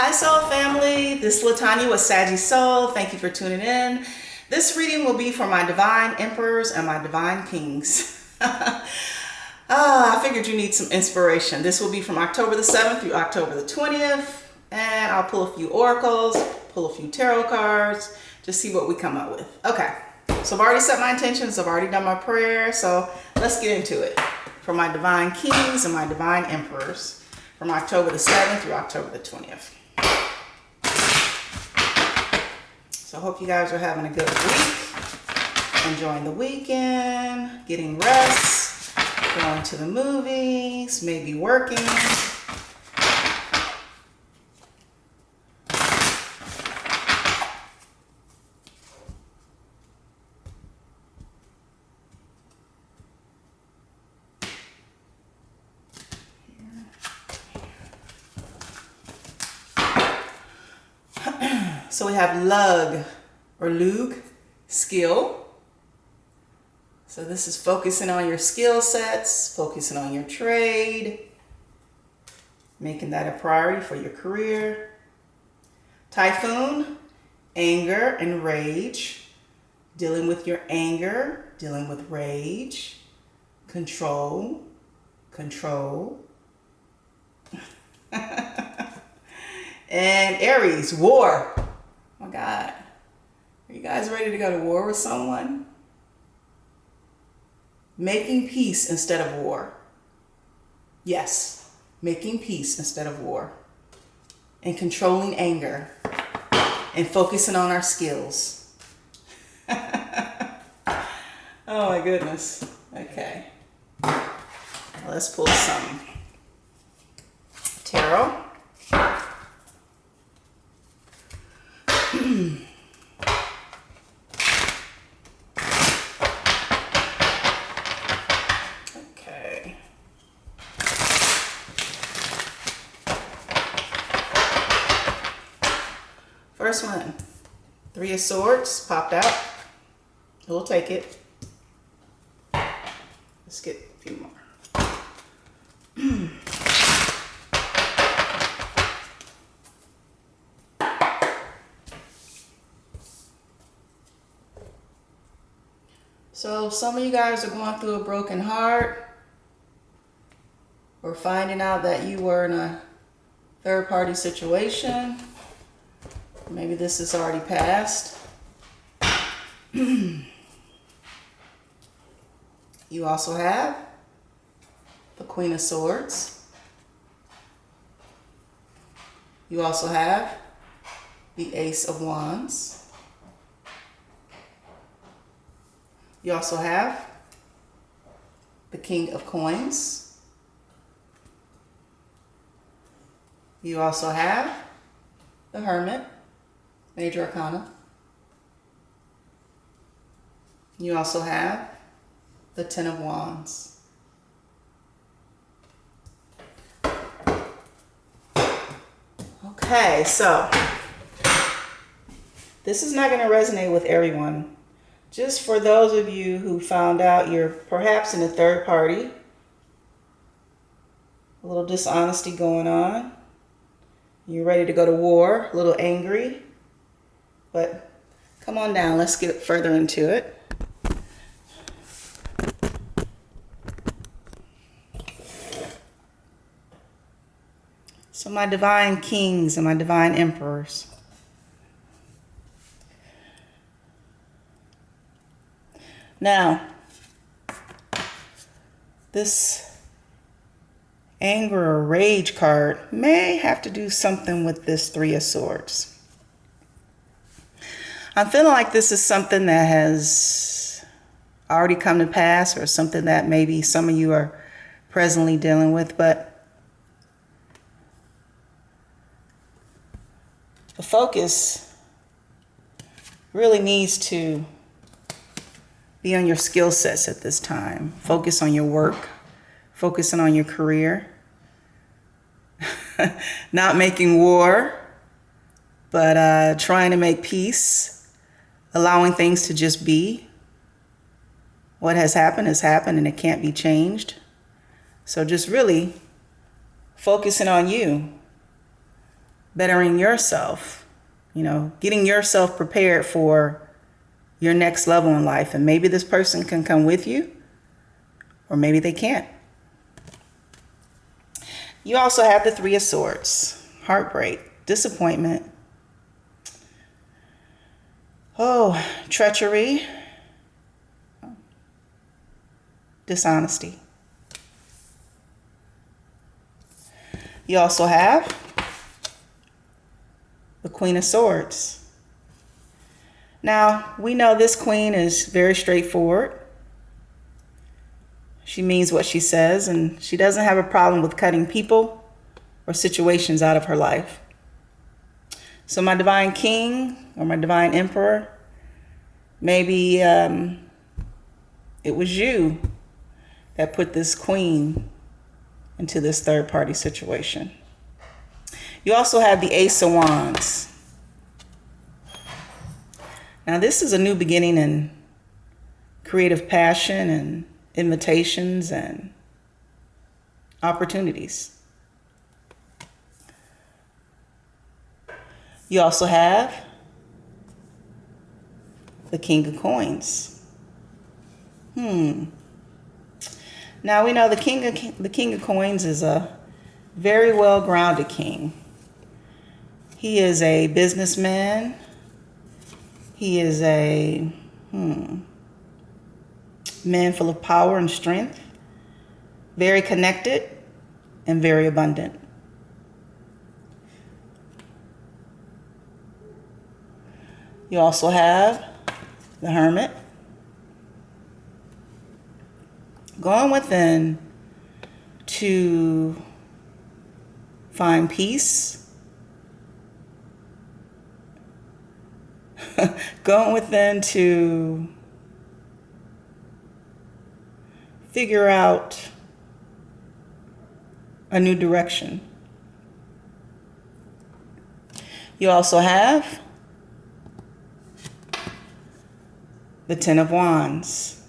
Hi Soul family, this is LaTonya with Saggy Soul. Thank you for tuning in. This reading will be for my divine emperors and my divine kings. I figured you need some inspiration. This will be from October the 7th through October the 20th. And I'll pull a few oracles, pull a few tarot cards, just see what we come up with. Okay, so I've already set my intentions. I've already done my prayer. So let's get into it. For my divine kings and my divine emperors from October the 7th through October the 20th. So I hope you guys are having a good week, enjoying the weekend, getting rest, going to the movies, maybe working. So we have lug or lug, skill. So this is focusing on your skill sets, focusing on your trade, making that a priority for your career. Typhoon, anger and rage, dealing with your anger, dealing with rage, control. And Aries, war. Oh my God. Are you guys ready to go to war with someone? Making peace instead of war. Yes, making peace instead of war. And controlling anger. And focusing on our skills. Oh my goodness. Okay. Let's pull some tarot. Okay. First one, Three of Swords popped out. We'll take it. Let's get a few more. So some of you guys are going through a broken heart or finding out that you were in a third party situation. Maybe this is already passed. You also have the Queen of Swords. You also have the Ace of Wands. You also have the King of Coins. You also have the Hermit, Major Arcana. You also have the Ten of Wands. Okay, so this is not going to resonate with everyone. Just for those of you who found out you're perhaps in a third party, a little dishonesty going on, you're ready to go to war, a little angry, but come on down, let's get further into it. So my divine kings and my divine emperors. Now, this anger or rage card may have to do something with this Three of Swords. I'm feeling like this is something that has already come to pass or something that maybe some of you are presently dealing with, but the focus really needs to be on your skill sets at this time. Focus on your work. Focusing on your career. Not making war, but trying to make peace. Allowing things to just be. What has happened and it can't be changed. So just really focusing on you. bettering yourself, getting yourself prepared for your next level in life. And maybe this person can come with you, or maybe they can't. You also have the Three of Swords, heartbreak, disappointment, treachery, dishonesty. You also have the Queen of Swords. Now, we know this queen is very straightforward. She means what she says, and she doesn't have a problem with cutting people or situations out of her life. So my divine king or my divine emperor, maybe it was you that put this queen into this third party situation. You also have the Ace of Wands. Now this is a new beginning in creative passion and invitations and opportunities. You also have the King of Coins. Now we know the King of Coins is a very well-grounded king. He is a businessman. He is a man full of power and strength, very connected and very abundant. You also have the Hermit. Going within to find peace. Going within to figure out a new direction. You also have the Ten of Wands.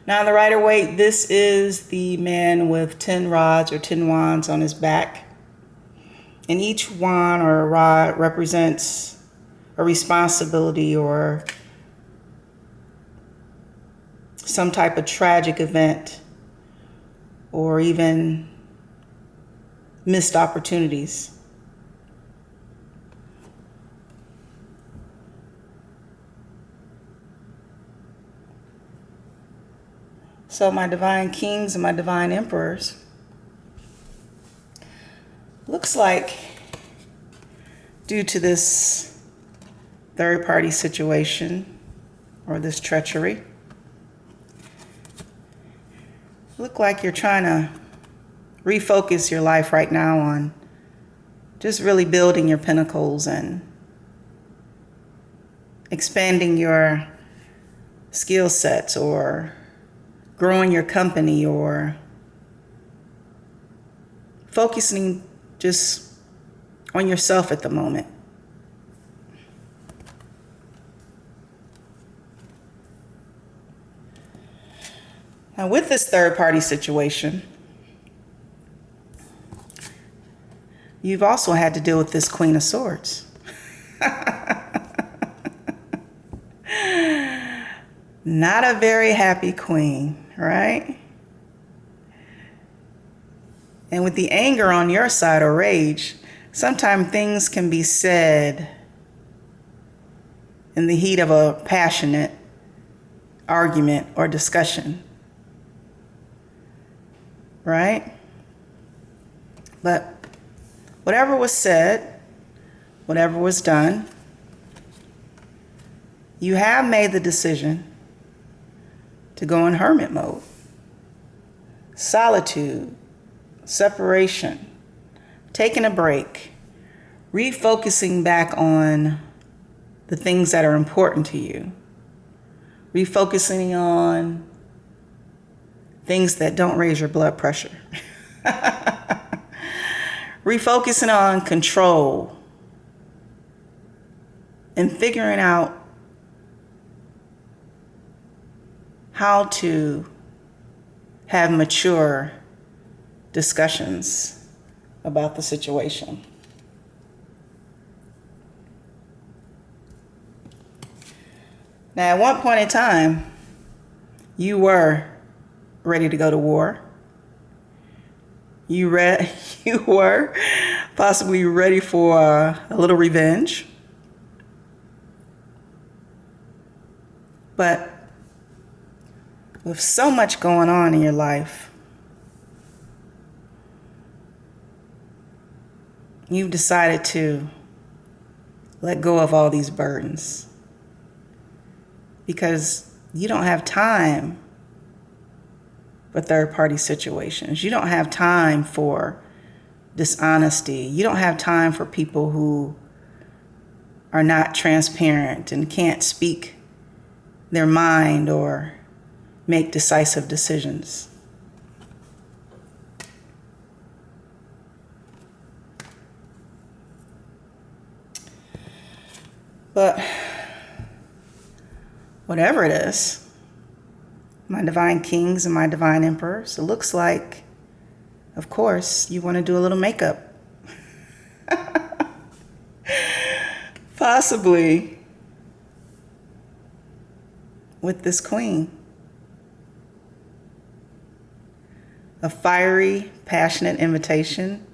Now in the Rider-Waite, this is the man with 10 rods or 10 wands on his back. And each wand or rod represents a responsibility or some type of tragic event or even missed opportunities. So my divine kings and my divine emperors, looks like due to this third party situation or this treachery, look like you're trying to refocus your life right now on just really building your pinnacles and expanding your skill sets or growing your company or focusing just on yourself at the moment. Now with this third party situation, you've also had to deal with this Queen of Swords. Not a very happy queen, right? And with the anger on your side or rage, sometimes things can be said in the heat of a passionate argument or discussion, right? But whatever was said, whatever was done, you have made the decision to go in hermit mode. Solitude, separation, taking a break, refocusing back on the things that are important to you, refocusing on things that don't raise your blood pressure, refocusing on control, and figuring out how to have mature discussions about the situation. Now, at one point in time, you were ready to go to war. You were possibly ready for a little revenge. But with so much going on in your life, you've decided to let go of all these burdens because you don't have time for third-party situations. You don't have time for dishonesty. You don't have time for people who are not transparent and can't speak their mind or make decisive decisions. But whatever it is, my divine kings and my divine emperors, it looks like, of course, you want to do a little makeup. Possibly with this queen. A fiery, passionate invitation.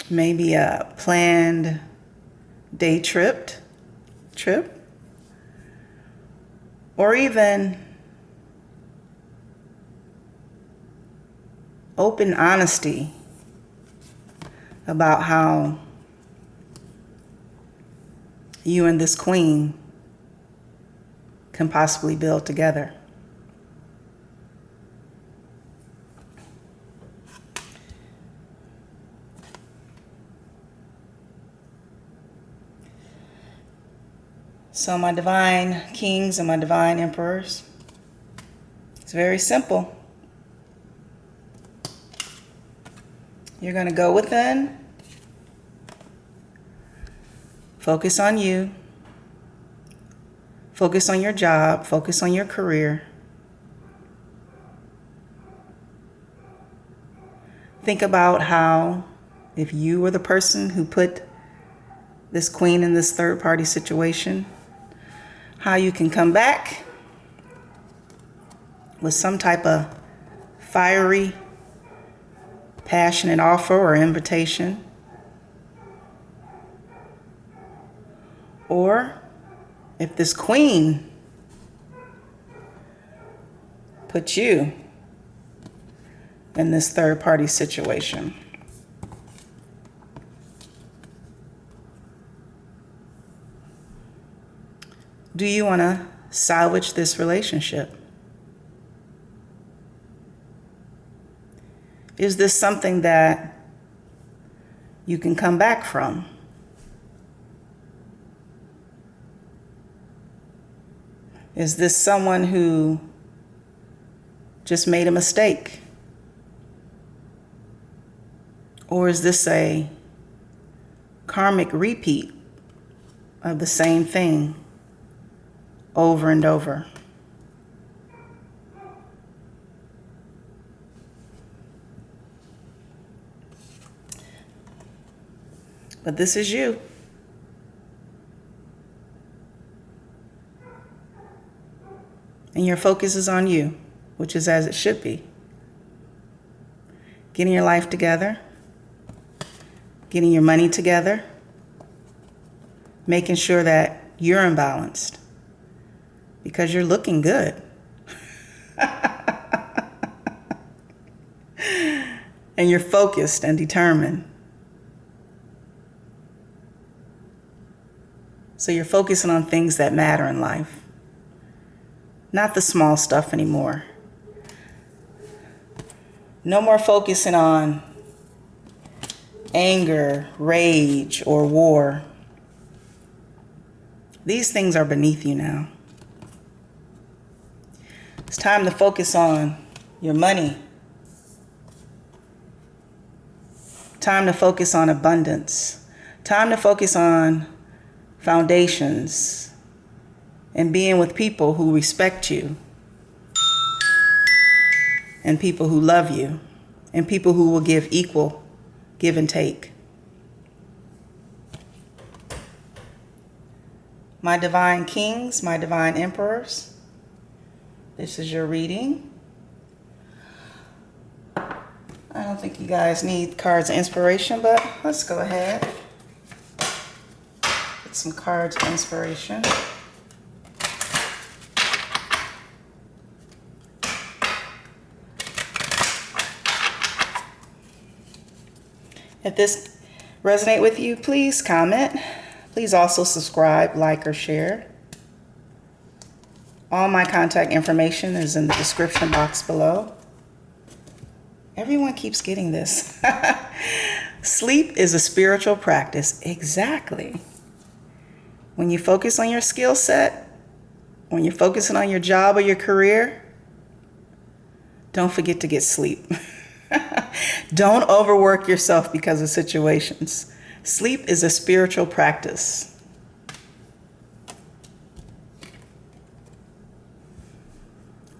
Maybe a planned day trip, or even open honesty about how you and this queen can possibly build together. So my divine kings and my divine emperors, it's very simple. You're going to go within, focus on you, focus on your job, focus on your career. Think about how, if you were the person who put this queen in this third-party situation, how you can come back with some type of fiery, passionate offer or invitation. Or if this queen put you in this third-party situation. Do you want to salvage this relationship? Is this something that you can come back from? Is this someone who just made a mistake? Or is this a karmic repeat of the same thing over and over? But this is you. And your focus is on you, which is as it should be. Getting your life together, getting your money together, making sure that you're imbalanced because you're looking good. And you're focused and determined. So you're focusing on things that matter in life, not the small stuff anymore. No more focusing on anger, rage, or war. These things are beneath you now. It's time to focus on your money. Time to focus on abundance. Time to focus on foundations and being with people who respect you and people who love you and people who will give equal give and take. My divine kings, my divine emperors, this is your reading. I don't think you guys need cards of inspiration, but let's go ahead. Get some cards of inspiration. If this resonates with you, please comment. Please also subscribe, like, or share. All my contact information is in the description box below. Everyone keeps getting this. Sleep is a spiritual practice. Exactly. When you focus on your skill set, when you're focusing on your job or your career, don't forget to get sleep. Don't overwork yourself because of situations. Sleep is a spiritual practice.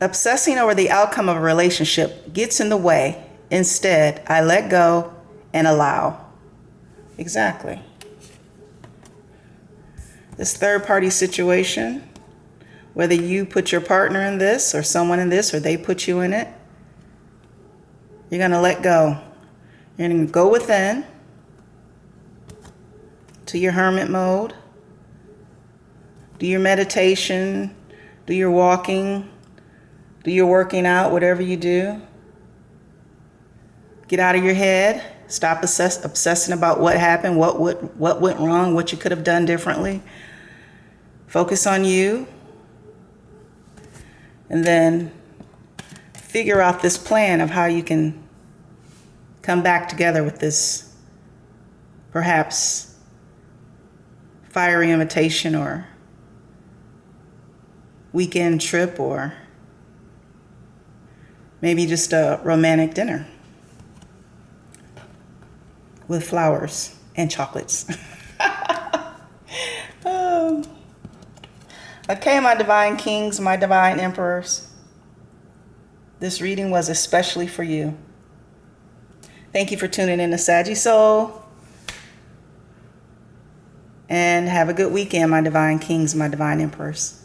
Obsessing over the outcome of a relationship gets in the way. Instead, I let go and allow. Exactly. This third-party situation, whether you put your partner in this or someone in this or they put you in it, you're going to let go. You're going to go within to your hermit mode. Do your meditation, do your walking, do your working out, whatever you do. Get out of your head. Stop obsessing about what happened, what went wrong, what you could have done differently. Focus on you. And then figure out this plan of how you can come back together with this perhaps fiery invitation or weekend trip or maybe just a romantic dinner with flowers and chocolates. Oh. Okay, my divine kings, my divine emperors. This reading was especially for you. Thank you for tuning in to Saggy Soul. And have a good weekend, my divine kings, my divine emperors.